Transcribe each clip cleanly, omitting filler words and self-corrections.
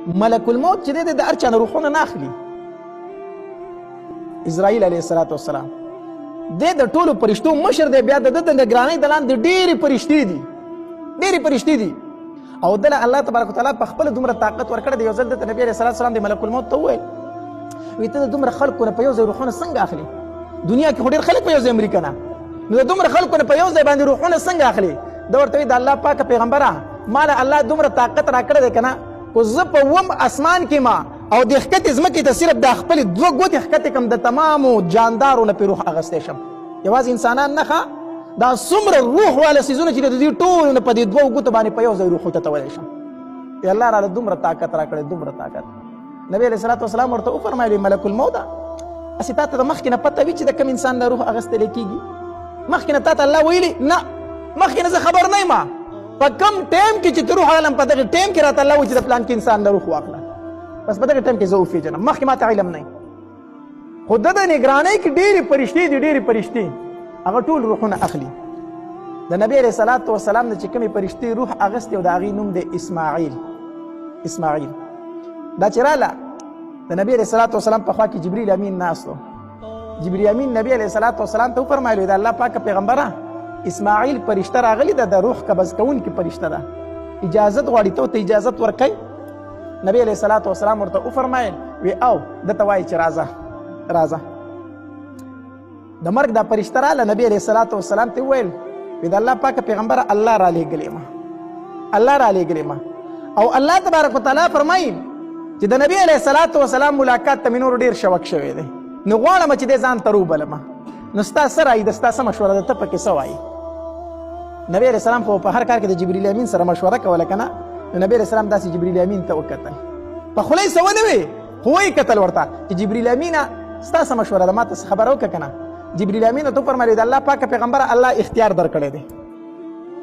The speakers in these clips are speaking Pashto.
ملک الموت چې دی د هر چا نه روحونه نه اخلي. اسرائیل علیه السلام دی د ټولو فرشتو مشر دی، بیا د ده د نګرانۍ د لاندې ډېرې فرشتې دي او دله الله تبارک وتعالی په خپله دومره طاقت ورکړی دی. یو ځل دته نبي علیه السلام د ملک الموت ته وویل وایي ته د دومره خلکو نه په یو ځای روحونه څنګه اخلي؟ دنیا کې خو ډېر خلک په یو ځای مري که نه، نو د دومره خلکو نه په یو ځای باندې روحونه څنګه اخلي؟ ده ورته وایي د الله پاکه پیغمبره ما له الله دومره طاقت راکړی دی که نه، خو زه په اووم اسمان کې ما او د ښکتې ځمکې ته صرف د خپلې 2 ګوتې ښکتې کړم د تمامو جاندارو نه پرې روح اخیستی شم. یوازې انسانان نه ښه، دا څومره روح واله څیزونه چې د دې ټولو نه په دې 2 ګوتو باندې په یو ځای روح وتتولی شم. الله راله دومره طاقت راکړی، دومره طاقت. نبي علیه الصلاة والسلام ورته وفرمایل ملک الموت هسې تا ته د مخکې نه پته وي چې د کوم انسان نه روح اخیستلی کېږي؟ مخکې نه تا ته الله ویلي؟ نه، مخکې نه زه خبر نه یم. په کوم ټایم کې چې ته روح اخلم په دغه ټایم کې راته الله وایي چې د پلان کې انسان نه روح واخله، بس په دغه ټایم کې زه وپېژنم، مخکې ما ته علم نه. خو د نګرانۍ کې ډېرې فرشتې هغه ټول روحونه اخلي. د نبي علیه الصلاة والسلام نه چې کومې فرشتې روح اخیستې او د هغې نوم دی اسماعیل. دا چې راله د نبي علیه الصلاة والسلام په خوا کې جبریل امین ناست و. جبریل امین نبي علیه الصلاة والسلام ته وفرمایلو د الله پاکه پیغمبره اسماعیل فرشته راغلې ده، د روح قبض کوونکې فرشته ده، اجازت غواړي ته ورته اجازت ورکوي؟ نبي علیه الصلاة والسلام ورته وفرمایل وی او دته وایي چې راځه. د مرګ دا فرشته راله، نبي علیه الصلاة والسلام ته وویل وی د الله پاکه پیغمبره الله را لېږلې ما او الله تبارک وتعالی فرمایي چې د نبي علیه الصلاة والسلام ملاقات ته مې نور ډېر شوق شوی دی، نو غواړم چې دی ځان ته روبلمه، نو ستا څه رایي ده، ستا څه مشوره ده، ته پکې څه وایي؟ نبي علیه السلام خو په هر کار کې د جبریل امین سره مشوره کوله که نه، نو نبي علیه السلام داسې جبریل امین ته وکتل، په خوله یې څه ونه وی خو ویې کتل ورته چې جبریل امینه ستا څه مشوره ده، ما ته څه خبره وکړه که نه؟ جبریل امین ته وفرمایل د الله پاکه پیغمبره الله اختیار درکړی دی،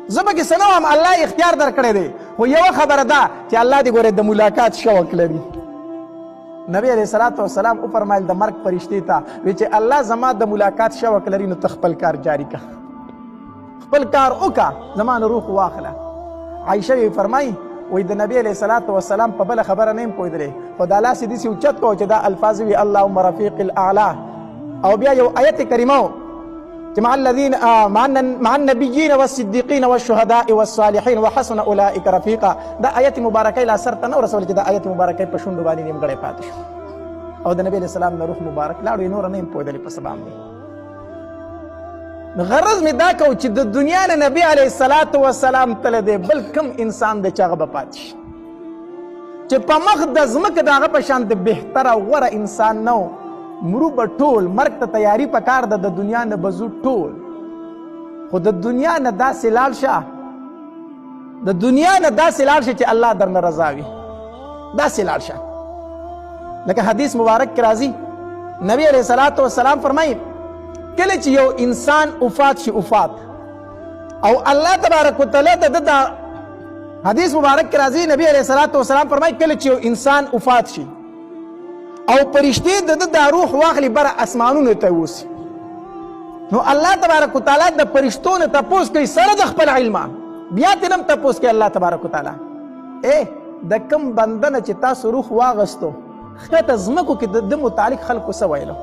زه پکې څه نه وایم، الله اختیار درکړی دی، خو یوه خبره ده چې الله دې ګورې د ملاقات شوق لري. نبی علیه الصلاة والسلام وفرمایل د مرګ فرشتې ته وی چې الله زما د ملاقات شوق لري، نو ته خپل کار جاری که، خپل کار وکړه، زما نه روح واخله. عایشه یې فرمایي وایي د نبی علیه الصلاة والسلام په بله خبره نه یم پوهېدلی، خو دا لاس یې داسې اوچت کړو چې دا الفاظ وي اللهم رفیق الاعلی، او بیا یو آیت کریمه و چې مع النبیین والصدیقین والشهداء والصالحین وحسن اولئک رفیقا. دا آیت مبارکۍ لا سر ته نه ورسول چې دا آیت مبارکۍ په شونډو باندې نیمګړی پاتې شو او د نبي علیه السلام نه روح مبارک لاړو، نوره نه یم پوهېدلی په څه باندې. غرض مې دا کو چې د دنیا نه نبي علیه الصلاة والسلام تله دی، بل کم انسان دی چې هغه به پاتې شي چې په مخ د ځمکه د هغه په شان د بهتره غوره انسان نه و. مرو به ټول، مرګ ته تیاري پکار ده، د دنیا نه به ځو ټول، خو د دنیا نه داسې لاړ شه، د دنیا نه داسې لاړ شه چې الله درنه رضا وي، داسې لاړ شه. لکه حدیث مبارک کې راځي نبی علیه الصلاة والسلام فرمایي کله چې یو انسان وفات شي او الله تبارک وتعالی د حدیث مبارک کې راځي نبی علیه الصلاة والسلام فرمایي کله چې یو انسان وفات شي او فرشتې د ده دا روح واخلي بره اسمانونو ته یوسي، نو الله تبارک وتعالی د فرشتو نه تپوس کوي سره د خپل علمه، بیا ترې هم تپوس کوي الله تبارک وتعالی د کوم بنده نه چې تاسو روح واغستو ښکته ځمکو کې د ده متعلق خلکو څه ویلو،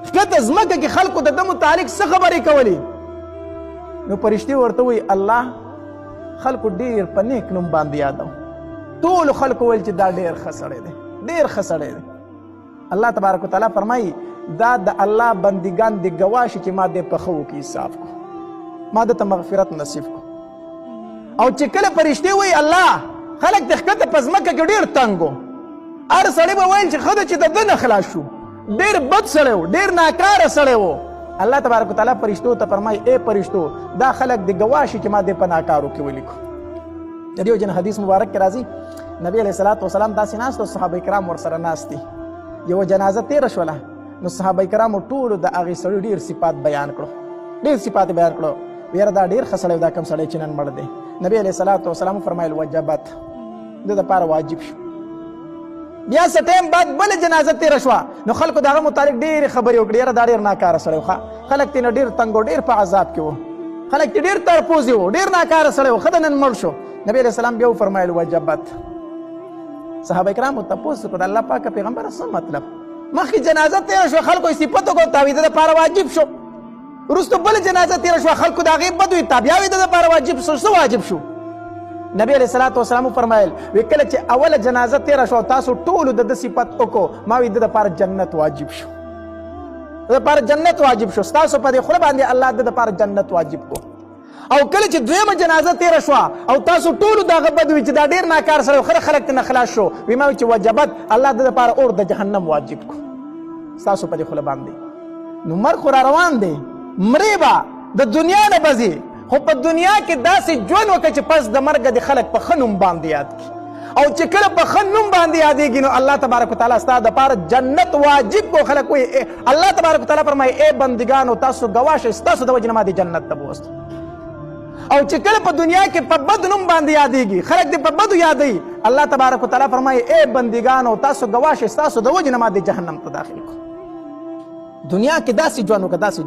ښکته ځمکه کې خلکو د ده متعلق څه خبرې کولې؟ نو فرشتې ورته وایي الله خلکو ډېر په نیک نوم باندې یادو، ټولو خلکو ویل چې دا ډېر ښه سړی دی، ډېر ښه سړی دی. الله تبارک وتعالی فرمایي دا د الله بندګان د ګواه شي چې ما دې په ښو کې حساب کو، ما دته مغفرت نصیب کو. او چې کله فرشتې وایي الله خلک د ښکته په ځمکه کې ډېر تنګ و، هر سړی به ویل چې ښه ده چې د ده نه خلاص شو، ډېر بد سړی و، ډېر ناکاره سړی و. الله تبارک وتعالی فرشتو ته فرمایي فرشتو دا خلک د ګواه شي چې ما دې په ناکارو کې ولیکو. د دې وجې نه حدیث مبارک کې راځي نبی علیه الصلاة والسلام داسې ناست او صحابه کرام ورسره ناست دي، یوه جنازه تېره شوله، نو صحابه کرامو ټولو د هغې سړي ډېر صفات بیان کړو، یاره دا ډېر ښه سړی دا کوم سړی چې نن مړ دی. نبی علیه الصلاة والسلام فرمایل وجبت، د دپاره واجب شو. بیا څه ټایم بعد بله جنازه تېره شوه، نو خلکو د هغه متعلق ډېرې خبرې وکړې، یاره دا ډېر ناکاره سړی و، خلک ترې نه ډېر تنګ و، ډېر په عذاب کې و، خلک ترې ډېر ترپوزې و، ډېر ناکاره سړی و، ښه د نن مړ شو. نبی علیه السلام بیا وفرمایل وجبت، صحابه کرامو تاسو په الله پاک پیغمبر څه مطلب مخکې جنازه تیر شو خلکو صفت کو تعویذ د لپاره واجب شو ورستو بل جنازه تیر شو خلکو دا غیب بدوي تابعوي د لپاره واجب شو څه واجب شو نبی علیہ الصلوۃ والسلام فرمایل وکله چې اوله جنازه تیر شو تاسو ټول د صفت وکړو ما وی د لپاره جنت واجب شو د لپاره جنت واجب شو تاسو په دې خله باندې الله د لپاره جنت واجب کو او کله چې دویمه جنازه تیر شو او تاسو ټول دا غبدوي چې دا ډیر ناکار سره خلک نه خلاص شو وی ما چې وجبت الله د لپاره اور د جهنم واجب کو تاسو په دې خله باندې نو مر خو روان دی مریبا د دنیا نه بزي خو په دنیا کې داسې ژوند وکړه چې پس د مرګ د خلک په ښه نوم باندې یاد کړي او چې کله په ښه نوم باندې یادېږي نو الله تبارک وتعالی ستا دپاره جنت واجب کو خلک وایي الله تبارک وتعالی فرمایي ای بندګانو تاسو ګواه شئ ستاسو د وجې نه ما دې جنت ته بوست او چې کله په دنیا کې په بد نوم باندې یادېږي خلک دې په بدو یادوي الله تبارک وتعالی فرمایي ای بندګانو تاسو ګواه شئ ستاسو د وجې نه ما دې جهنم ته داخل کړو دنیا کې داسې ژوند وکړه داسې